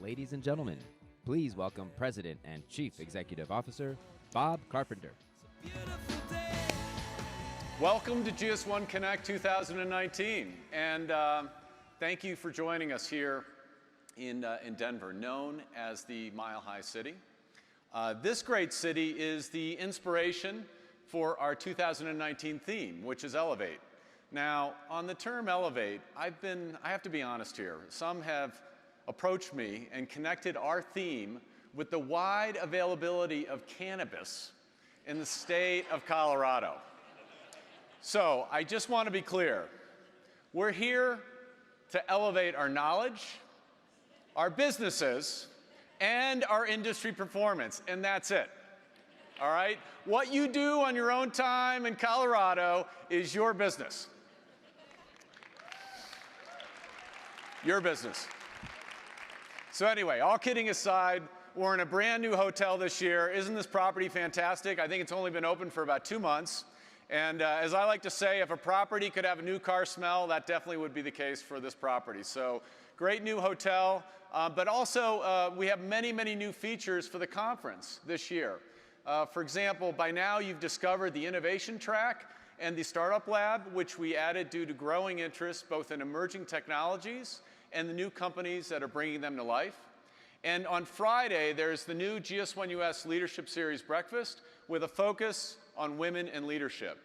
Ladies and gentlemen, please welcome President and Chief Executive Officer, Bob Carpenter. Welcome to GS1 Connect 2019, and thank you for joining us here in Denver, known as the Mile High City. This great city is the inspiration for our 2019 theme, which is Elevate. Now, on the term Elevate, I have to be honest here. Some have approached me and connected our theme with the wide availability of cannabis in the state of Colorado. So, I just want to be clear. We're here to elevate our knowledge, our businesses, and our industry performance, and that's it. All right? What you do on your own time in Colorado is your business. Your business. So anyway, all kidding aside, we're in a brand new hotel this year. Isn't this property fantastic? I think it's only been open for about 2 months. And as I like to say, if a property could have a new car smell, that definitely would be the case for this property. So great new hotel, but also we have many, many new features for the conference this year. For example, by now you've discovered the innovation track and the startup lab, which we added due to growing interest both in emerging technologies and the new companies that are bringing them to life. And on Friday, there's the new GS1 US Leadership Series breakfast with a focus on women and leadership.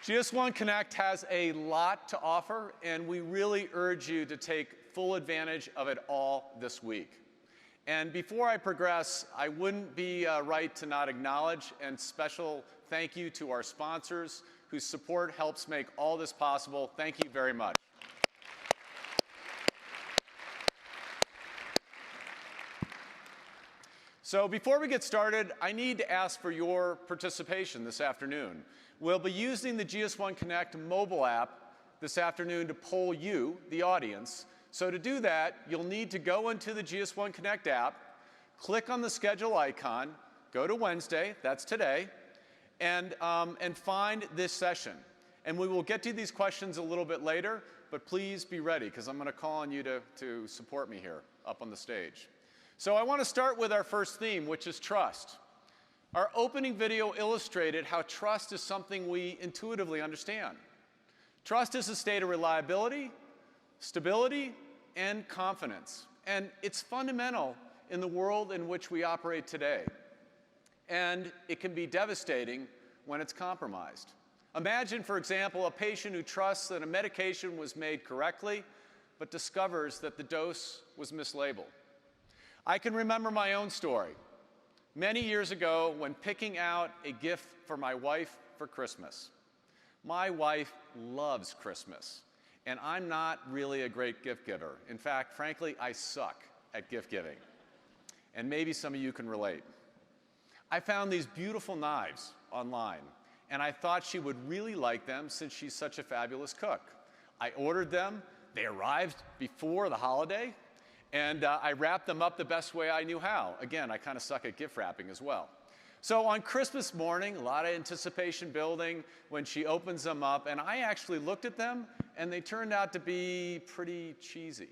GS1 Connect has a lot to offer, and we really urge you to take full advantage of it all this week. And before I progress, I wouldn't be right to not acknowledge and special thank you to our sponsors whose support helps make all this possible. Thank you very much. So before we get started, I need to ask for your participation this afternoon. We'll be using the GS1 Connect mobile app this afternoon to poll you, the audience. So to do that, you'll need to go into the GS1 Connect app, click on the schedule icon, go to Wednesday, that's today, and find this session. And we will get to these questions a little bit later, but please be ready, because I'm going to call on you to support me here up on the stage. So I want to start with our first theme, which is trust. Our opening video illustrated how trust is something we intuitively understand. Trust is a state of reliability, stability, and confidence. And it's fundamental in the world in which we operate today. And it can be devastating when it's compromised. Imagine, for example, a patient who trusts that a medication was made correctly, but discovers that the dose was mislabeled. I can remember my own story. Many years ago, when picking out a gift for my wife for Christmas. My wife loves Christmas. And I'm not really a great gift giver. In fact, frankly, I suck at gift giving. And maybe some of you can relate. I found these beautiful knives online, and I thought she would really like them since she's such a fabulous cook. I ordered them, they arrived before the holiday, and I wrapped them up the best way I knew how. Again, I kind of suck at gift wrapping as well. So on Christmas morning, a lot of anticipation building when she opens them up, and I actually looked at them, and they turned out to be pretty cheesy.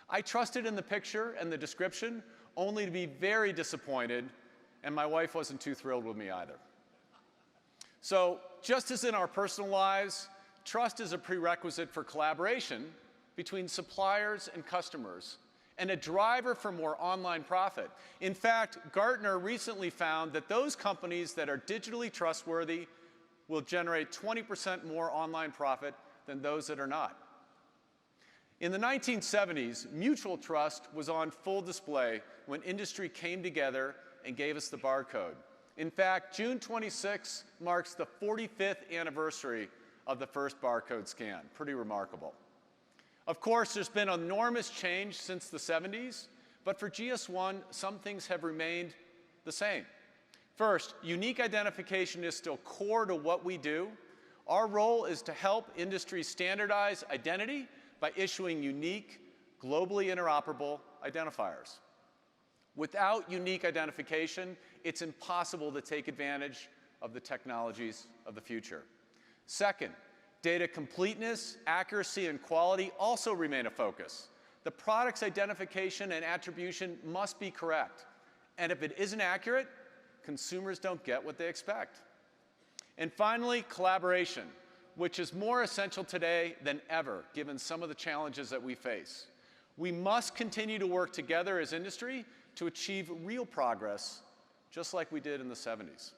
I trusted in the picture and the description, only to be very disappointed, and my wife wasn't too thrilled with me either. So just as in our personal lives, trust is a prerequisite for collaboration between suppliers and customers, and a driver for more online profit. In fact, Gartner recently found that those companies that are digitally trustworthy will generate 20% more online profit than those that are not. In the 1970s, mutual trust was on full display when industry came together and gave us the barcode. In fact, June 26 marks the 45th anniversary of the first barcode scan. Pretty remarkable. Of course, there's been enormous change since the 70s, but for GS1, some things have remained the same. First, unique identification is still core to what we do. Our role is to help industry standardize identity by issuing unique, globally interoperable identifiers. Without unique identification, it's impossible to take advantage of the technologies of the future. Second, data completeness, accuracy, and quality also remain a focus. The product's identification and attribution must be correct. And if it isn't accurate, consumers don't get what they expect. And finally, collaboration, which is more essential today than ever, given some of the challenges that we face. We must continue to work together as industry to achieve real progress, just like we did in the 70s.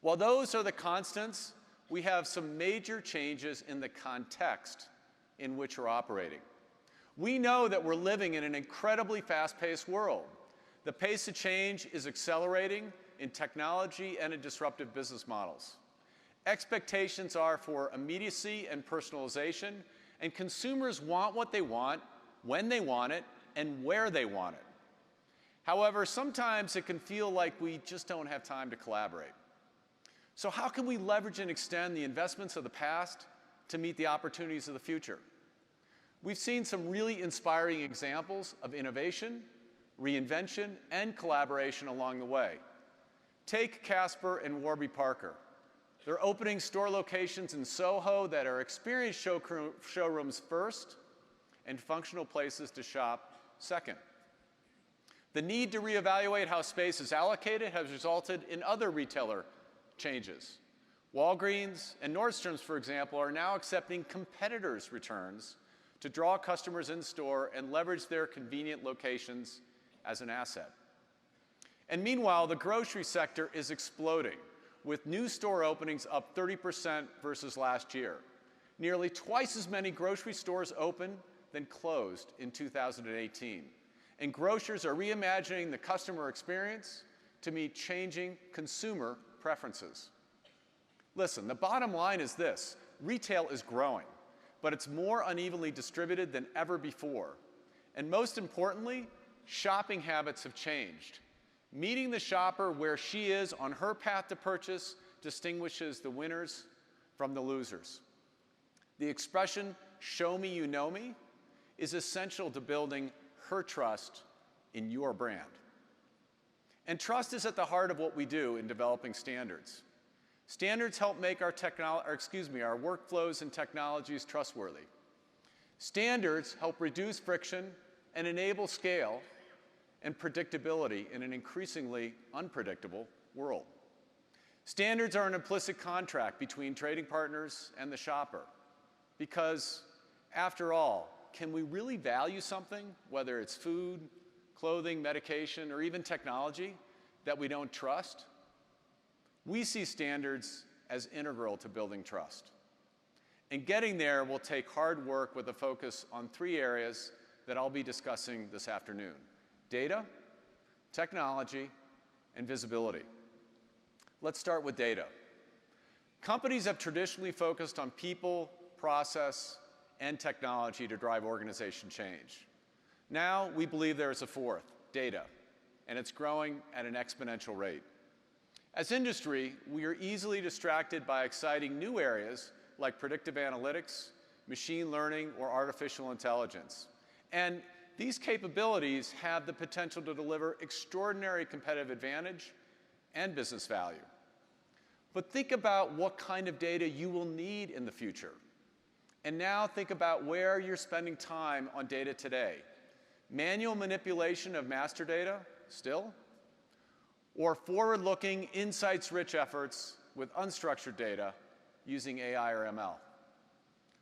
While those are the constants, we have some major changes in the context in which we're operating. We know that we're living in an incredibly fast-paced world. The pace of change is accelerating in technology and in disruptive business models. Expectations are for immediacy and personalization, and consumers want what they want, when they want it, and where they want it. However, sometimes it can feel like we just don't have time to collaborate. So how can we leverage and extend the investments of the past to meet the opportunities of the future? We've seen some really inspiring examples of innovation, reinvention, and collaboration along the way. Take Casper and Warby Parker. They're opening store locations in Soho that are experience showrooms first and functional places to shop second. The need to reevaluate how space is allocated has resulted in other retailer changes. Walgreens and Nordstrom's, for example, are now accepting competitors' returns to draw customers in store and leverage their convenient locations as an asset. And meanwhile, the grocery sector is exploding, with new store openings up 30% versus last year. Nearly twice as many grocery stores opened than closed in 2018. And grocers are reimagining the customer experience to meet changing consumer preferences. Listen, the bottom line is this: retail is growing, but it's more unevenly distributed than ever before. And most importantly, shopping habits have changed. Meeting the shopper where she is on her path to purchase distinguishes the winners from the losers. The expression, "show me you know me," is essential to building her trust in your brand. And trust is at the heart of what we do in developing standards. Standards help make our workflows and technologies trustworthy. Standards help reduce friction and enable scale and predictability in an increasingly unpredictable world. Standards are an implicit contract between trading partners and the shopper. Because, after all, can we really value something, whether it's food, clothing, medication, or even technology, that we don't trust? We see standards as integral to building trust. And getting there will take hard work with a focus on 3 areas that I'll be discussing this afternoon: data, technology, and visibility. Let's start with data. Companies have traditionally focused on people, process, and technology to drive organization change. Now, we believe there is a 4th, data, and it's growing at an exponential rate. As industry, we are easily distracted by exciting new areas like predictive analytics, machine learning, or artificial intelligence. And these capabilities have the potential to deliver extraordinary competitive advantage and business value. But think about what kind of data you will need in the future. And now think about where you're spending time on data today. Manual manipulation of master data, still? Or forward-looking, insights-rich efforts with unstructured data using AI or ML.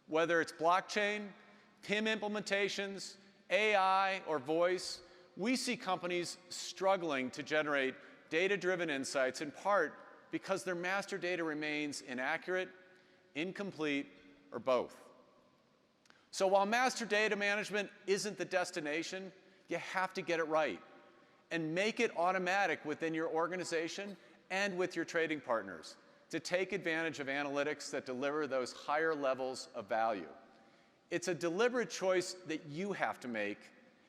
Whether it's blockchain, PIM implementations, AI, or voice, we see companies struggling to generate data-driven insights, in part because their master data remains inaccurate, incomplete, or both. So while master data management isn't the destination, you have to get it right and make it automatic within your organization and with your trading partners to take advantage of analytics that deliver those higher levels of value. It's a deliberate choice that you have to make,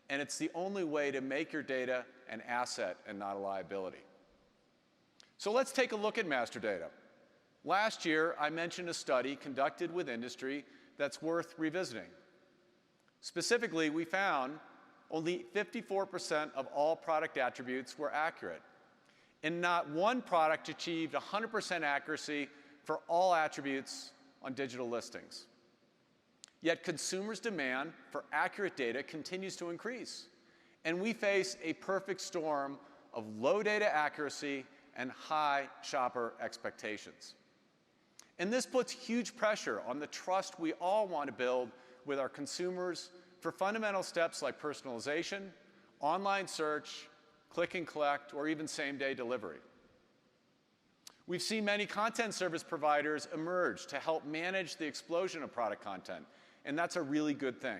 and it's the only way to make your data an asset and not a liability. So let's take a look at master data. Last year, I mentioned a study conducted with industry that's worth revisiting. Specifically, we found only 54% of all product attributes were accurate, and not one product achieved 100% accuracy for all attributes on digital listings. Yet consumers' demand for accurate data continues to increase, and we face a perfect storm of low data accuracy and high shopper expectations. And this puts huge pressure on the trust we all want to build with our consumers for fundamental steps like personalization, online search, click and collect, or even same-day delivery. We've seen many content service providers emerge to help manage the explosion of product content, and that's a really good thing.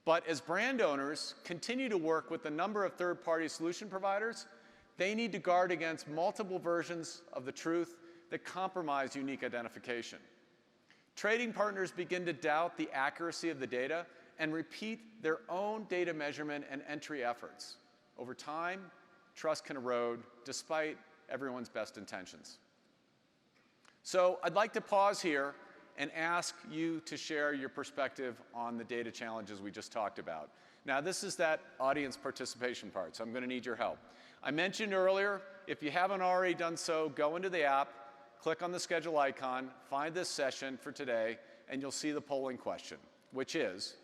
But as brand owners continue to work with a number of third-party solution providers, they need to guard against multiple versions of the truth that compromise unique identification. Trading partners begin to doubt the accuracy of the data and repeat their own data measurement and entry efforts. Over time, trust can erode despite everyone's best intentions. So I'd like to pause here and ask you to share your perspective on the data challenges we just talked about. Now, this is that audience participation part, so I'm going to need your help. I mentioned earlier, if you haven't already done so, go into the app, click on the schedule icon, find this session for today, and you'll see the polling question, which is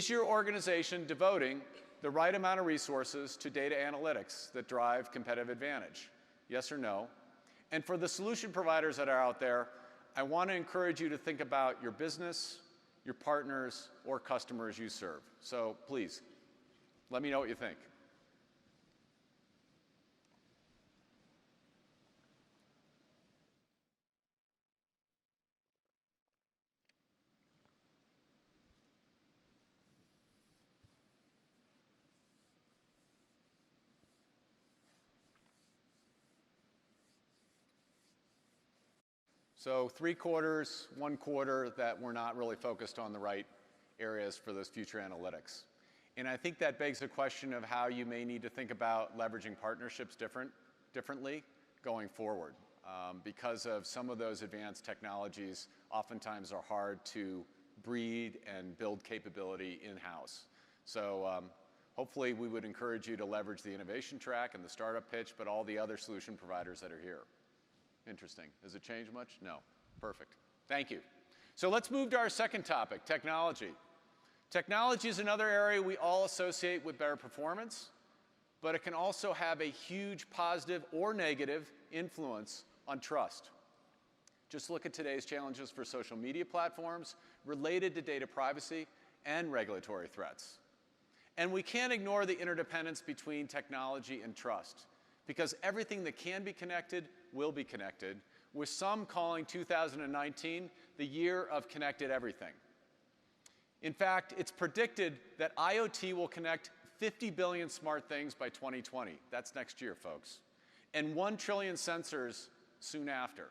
your organization devoting the right amount of resources to data analytics that drive competitive advantage? Yes or no? And for the solution providers that are out there, I want to encourage you to think about your business, your partners, or customers you serve. So please, let me know what you think. So 3/4, 1/4 that we're not really focused on the right areas for those future analytics. And I think that begs the question of how you may need to think about leveraging partnerships differently going forward. Because of some of those advanced technologies oftentimes are hard to breed and build capability in-house. So hopefully we would encourage you to leverage the innovation track and the startup pitch, but all the other solution providers that are here. Interesting. Has it changed much? No. Perfect. Thank you. So let's move to our second topic, technology. Technology is another area we all associate with better performance, but it can also have a huge positive or negative influence on trust. Just look at today's challenges for social media platforms related to data privacy and regulatory threats. And we can't ignore the interdependence between technology and trust, because everything that can be connected will be connected, with some calling 2019 the year of connected everything. In fact, it's predicted that IoT will connect 50 billion smart things by 2020. That's next year, folks. And 1 trillion sensors soon after.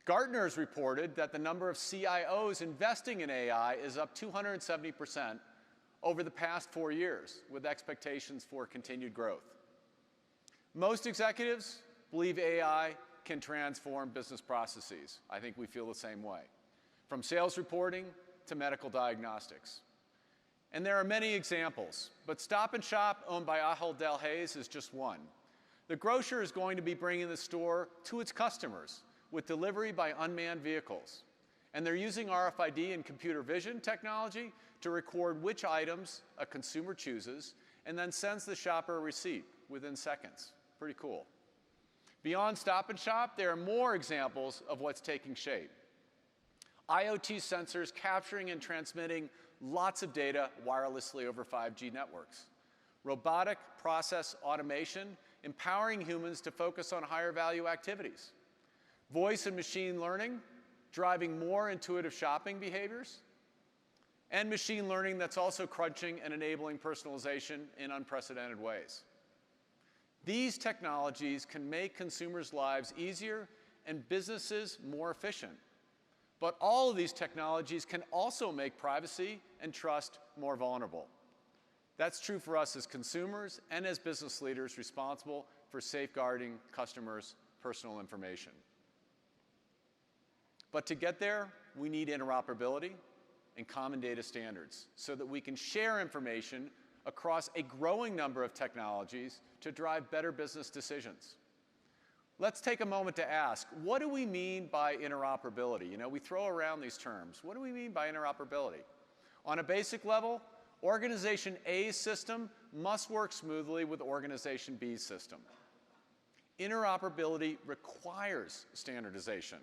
Gartner has reported that the number of CIOs investing in AI is up 270% over the past 4 years, with expectations for continued growth. Most executives believe AI can transform business processes. I think we feel the same way, from sales reporting to medical diagnostics. And there are many examples, but Stop & Shop, owned by Ahold Delhaize, is just one. The grocer is going to be bringing the store to its customers with delivery by unmanned vehicles. And they're using RFID and computer vision technology to record which items a consumer chooses and then sends the shopper a receipt within seconds. Pretty cool. Beyond Stop & Shop, there are more examples of what's taking shape. IoT sensors capturing and transmitting lots of data wirelessly over 5G networks. Robotic process automation empowering humans to focus on higher value activities. Voice and machine learning driving more intuitive shopping behaviors. And machine learning that's also crunching and enabling personalization in unprecedented ways. These technologies can make consumers' lives easier and businesses more efficient. But all of these technologies can also make privacy and trust more vulnerable. That's true for us as consumers and as business leaders responsible for safeguarding customers' personal information. But to get there, we need interoperability and common data standards so that we can share information across a growing number of technologies to drive better business decisions. let's take a moment to ask, what do we mean by interoperability? You know, we throw around these terms. What do we mean by interoperability? On a basic level, Organization A's system must work smoothly with Organization B's system. Interoperability requires standardization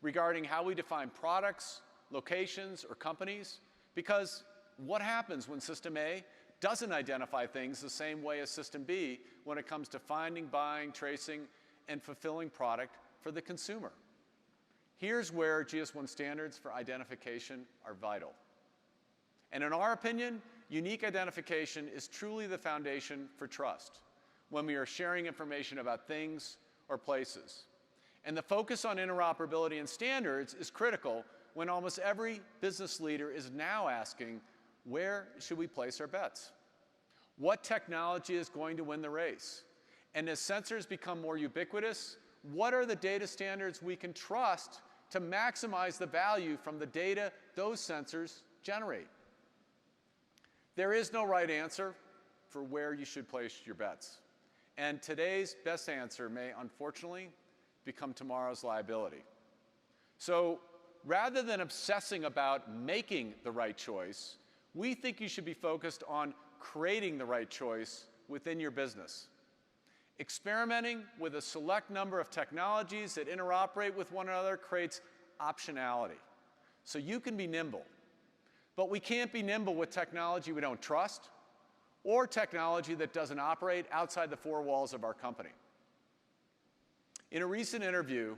regarding how we define products, locations, or companies, because what happens when System A doesn't identify things the same way as System B when it comes to finding, buying, tracing, and fulfilling product for the consumer? Here's where GS1 standards for identification are vital. And in our opinion, unique identification is truly the foundation for trust when we are sharing information about things or places. And the focus on interoperability and standards is critical when almost every business leader is now asking, where should we place our bets? What technology is going to win the race? And as sensors become more ubiquitous, what are the data standards we can trust to maximize the value from the data those sensors generate? There is no right answer for where you should place your bets. And today's best answer may, unfortunately, become tomorrow's liability. So rather than obsessing about making the right choice, we think you should be focused on creating the right choice within your business. Experimenting with a select number of technologies that interoperate with one another creates optionality. So you can be nimble. But we can't be nimble with technology we don't trust or technology that doesn't operate outside the four walls of our company. In a recent interview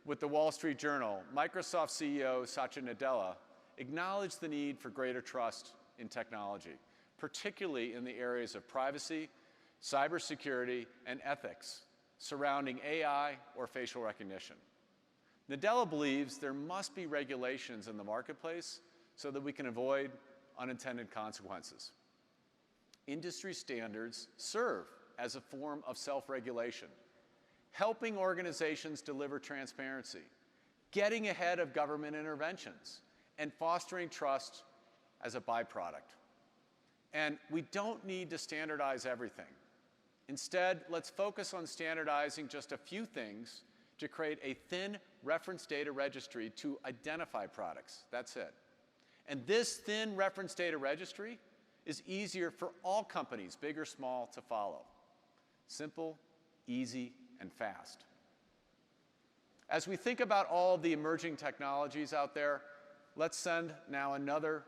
with the Wall Street Journal, Microsoft CEO Satya Nadella acknowledged the need for greater trust in technology, particularly in the areas of privacy, cybersecurity, and ethics surrounding AI or facial recognition. Nadella believes there must be regulations in the marketplace so that we can avoid unintended consequences. Industry standards serve as a form of self-regulation, helping organizations deliver transparency, getting ahead of government interventions, and fostering trust as a byproduct. And we don't need to standardize everything. Instead, let's focus on standardizing just a few things to create a thin reference data registry to identify products. That's it. And this thin reference data registry is easier for all companies, big or small, to follow. Simple, easy, and fast. As we think about all of the emerging technologies out there, let's send now another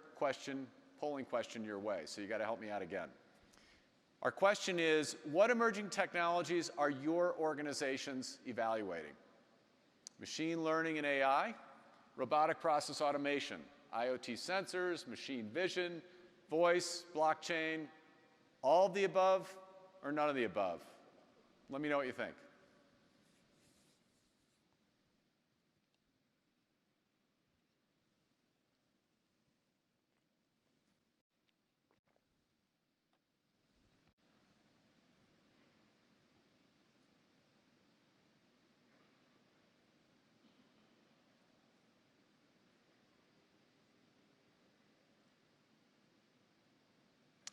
polling question your way. So you got to help me out again. Our question is, what emerging technologies are your organizations evaluating? Machine learning and AI, robotic process automation, IoT sensors, machine vision, voice, blockchain, all of the above or none of the above? Let me know what you think.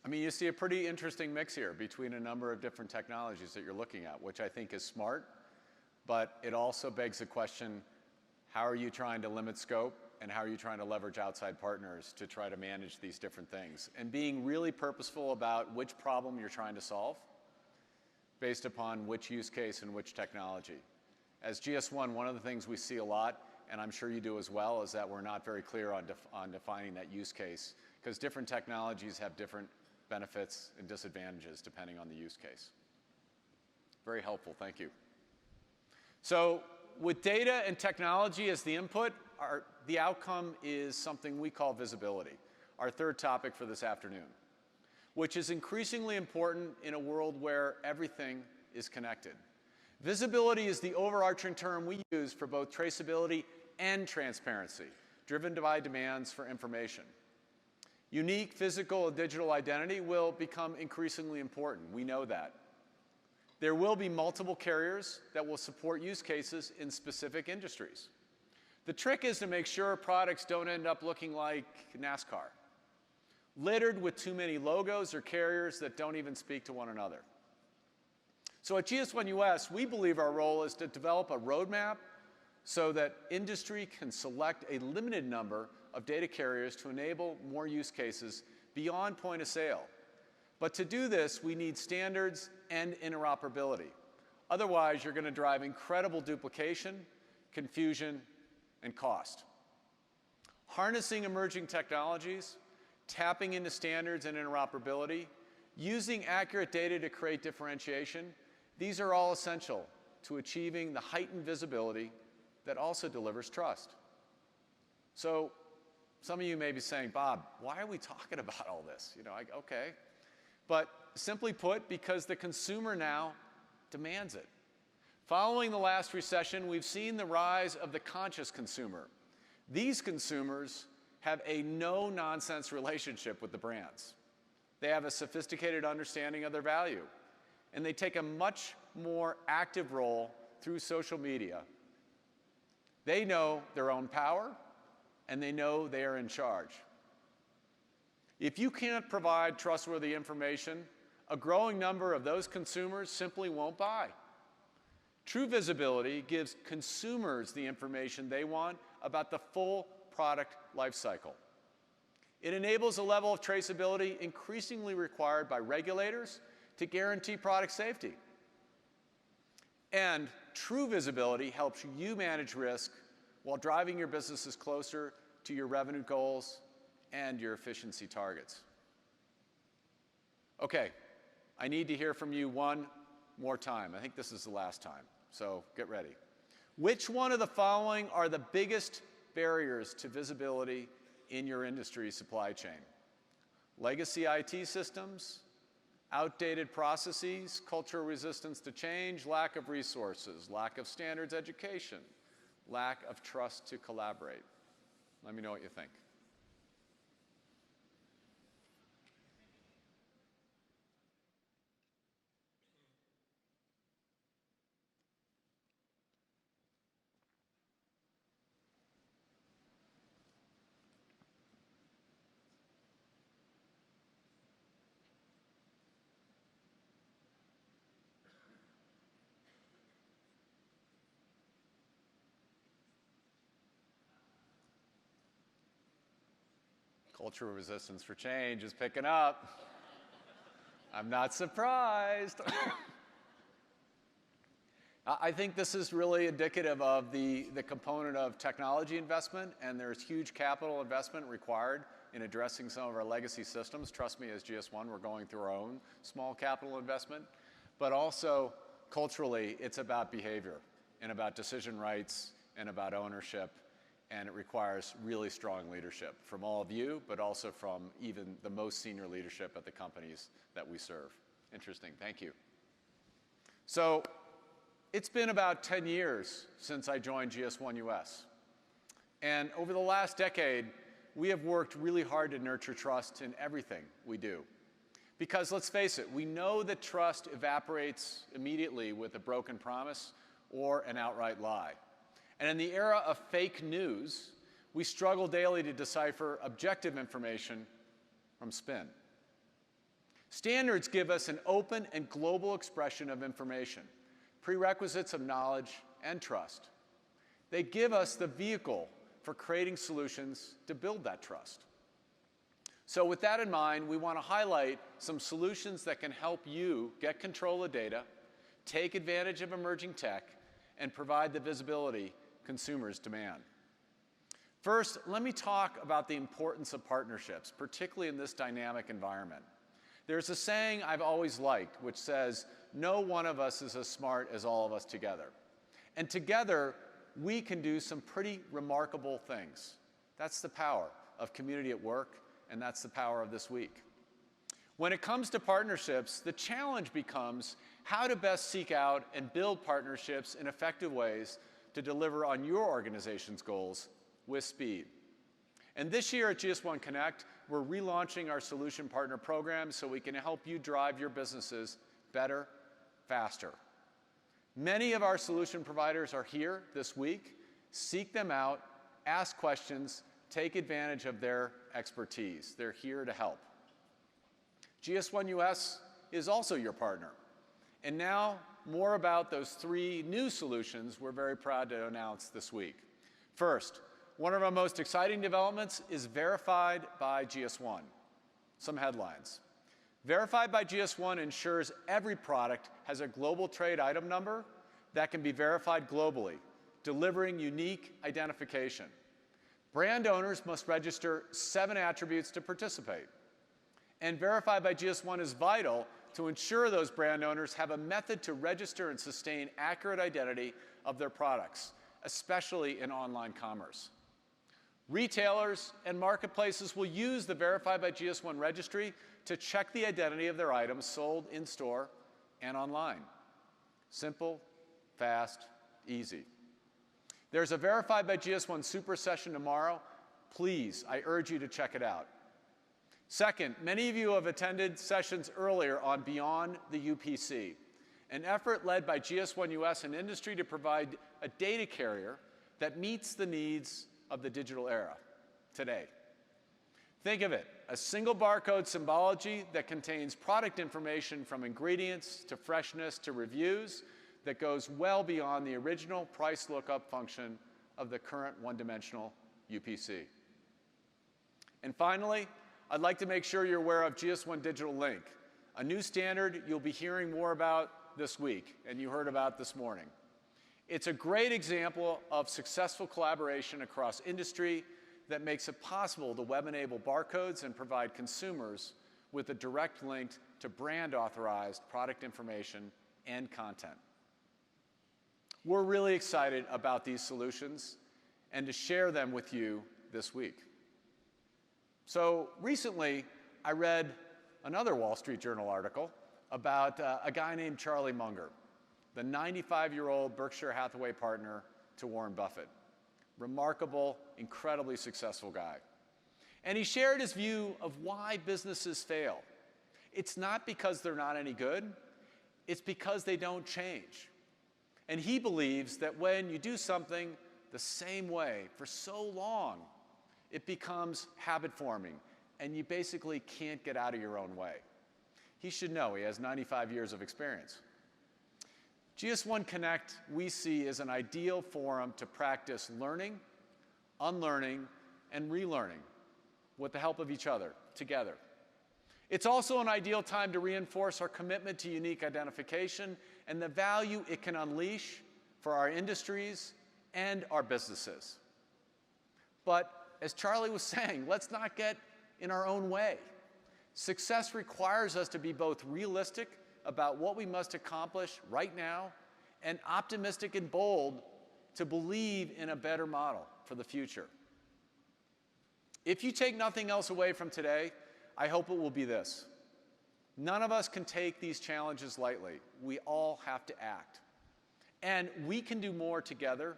I mean, you see a pretty interesting mix here between a number of different technologies that you're looking at, which I think is smart, but it also begs the question, how are you trying to limit scope and how are you trying to leverage outside partners to try to manage these different things? And being really purposeful about which problem you're trying to solve based upon which use case and which technology. As GS1, one of the things we see a lot, and I'm sure you do as well, is that we're not very clear on defining that use case, because different technologies have different benefits and disadvantages depending on the use case. Very helpful, thank you. So with data and technology as the input, the outcome is something we call visibility, our third topic for this afternoon, which is increasingly important in a world where everything is connected. Visibility is the overarching term we use for both traceability and transparency, driven by demands for information. Unique physical and digital identity will become increasingly important. We know that. There will be multiple carriers that will support use cases in specific industries. The trick is to make sure products don't end up looking like NASCAR, littered with too many logos or carriers that don't even speak to one another. So at GS1 US, we believe our role is to develop a roadmap so that industry can select a limited number of data carriers to enable more use cases beyond point of sale. But to do this, we need standards and interoperability. Otherwise, you're going to drive incredible duplication, confusion, and cost. Harnessing emerging technologies, tapping into standards and interoperability, using accurate data to create differentiation, these are all essential to achieving the heightened visibility that also delivers trust. So some of you may be saying, Bob, why are we talking about all this? Okay. But simply put, because the consumer now demands it. Following the last recession, we've seen the rise of the conscious consumer. These consumers have a no-nonsense relationship with the brands. They have a sophisticated understanding of their value, and they take a much more active role through social media. They know their own power, and they know they are in charge. If you can't provide trustworthy information, a growing number of those consumers simply won't buy. True visibility gives consumers the information they want about the full product life cycle. It enables a level of traceability increasingly required by regulators to guarantee product safety. And true visibility helps you manage risk while driving your businesses closer to your revenue goals and your efficiency targets. Okay, I need to hear from you one more time. I think this is the last time, so get ready. Which one of the following are the biggest barriers to visibility in your industry supply chain? Legacy IT systems, outdated processes, cultural resistance to change, lack of resources, lack of standards education, lack of trust to collaborate. Let me know what you think. Cultural resistance for change is picking up. I'm not surprised. I think this is really indicative of the component of technology investment, and there's huge capital investment required in addressing some of our legacy systems. Trust me, as GS1, we're going through our own small capital investment. But also, culturally, it's about behavior and about decision rights and about ownership. And it requires really strong leadership from all of you, but also from even the most senior leadership at the companies that we serve. Interesting, thank you. So it's been about 10 years since I joined GS1 US. And over the last decade, we have worked really hard to nurture trust in everything we do. Because let's face it, we know that trust evaporates immediately with a broken promise or an outright lie. And in the era of fake news, we struggle daily to decipher objective information from spin. Standards give us an open and global expression of information, prerequisites of knowledge and trust. They give us the vehicle for creating solutions to build that trust. So with that in mind, we want to highlight some solutions that can help you get control of data, take advantage of emerging tech, and provide the visibility consumers demand. First, let me talk about the importance of partnerships, particularly in this dynamic environment. There's a saying I've always liked, which says, no one of us is as smart as all of us together. And together, we can do some pretty remarkable things. That's the power of community at work, and that's the power of this week. When it comes to partnerships, the challenge becomes how to best seek out and build partnerships in effective ways to deliver on your organization's goals with speed. And this year at GS1 Connect, we're relaunching our solution partner program so we can help you drive your businesses better, faster. Many of our solution providers are here this week. Seek them out, ask questions, take advantage of their expertise. They're here to help. GS1 US is also your partner. And now more about those 3 new solutions we're very proud to announce this week. First, one of our most exciting developments is Verified by GS1. Some headlines. Verified by GS1 ensures every product has a global trade item number that can be verified globally, delivering unique identification. Brand owners must register 7 attributes to participate. And Verified by GS1 is vital to ensure those brand owners have a method to register and sustain accurate identity of their products, especially in online commerce. Retailers and marketplaces will use the Verified by GS1 registry to check the identity of their items sold in-store and online. Simple, fast, easy. There's a Verified by GS1 super session tomorrow. Please, I urge you to check it out. Second, many of you have attended sessions earlier on Beyond the U.P.C, an effort led by GS1 US and industry to provide a data carrier that meets the needs of the digital era today. Think of it, a single barcode symbology that contains product information from ingredients to freshness to reviews that goes well beyond the original price lookup function of the current one-dimensional UPC. And finally, I'd like to make sure you're aware of GS1 Digital Link, a new standard you'll be hearing more about this week and you heard about this morning. It's a great example of successful collaboration across industry that makes it possible to web-enable barcodes and provide consumers with a direct link to brand-authorized product information and content. We're really excited about these solutions and to share them with you this week. So recently, I read another Wall Street Journal article about a guy named Charlie Munger, the 95-year-old Berkshire Hathaway partner to Warren Buffett. Remarkable, incredibly successful guy. And he shared his view of why businesses fail. It's not because they're not any good, it's because they don't change. And he believes that when you do something the same way for so long, it becomes habit forming, and you basically can't get out of your own way. He should know, he has 95 years of experience. GS1 Connect, we see as an ideal forum to practice learning, unlearning, and relearning with the help of each other, together. It's also an ideal time to reinforce our commitment to unique identification and the value it can unleash for our industries and our businesses. But as Charlie was saying, let's not get in our own way. Success requires us to be both realistic about what we must accomplish right now and optimistic and bold to believe in a better model for the future. If you take nothing else away from today, I hope it will be this. None of us can take these challenges lightly. We all have to act. And we can do more together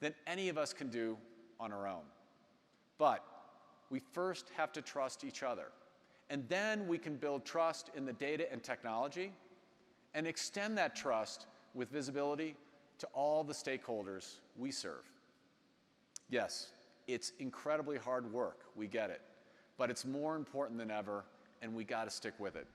than any of us can do on our own. But we first have to trust each other. And then we can build trust in the data and technology and extend that trust with visibility to all the stakeholders we serve. Yes, it's incredibly hard work, we get it. But it's more important than ever, and we got to stick with it.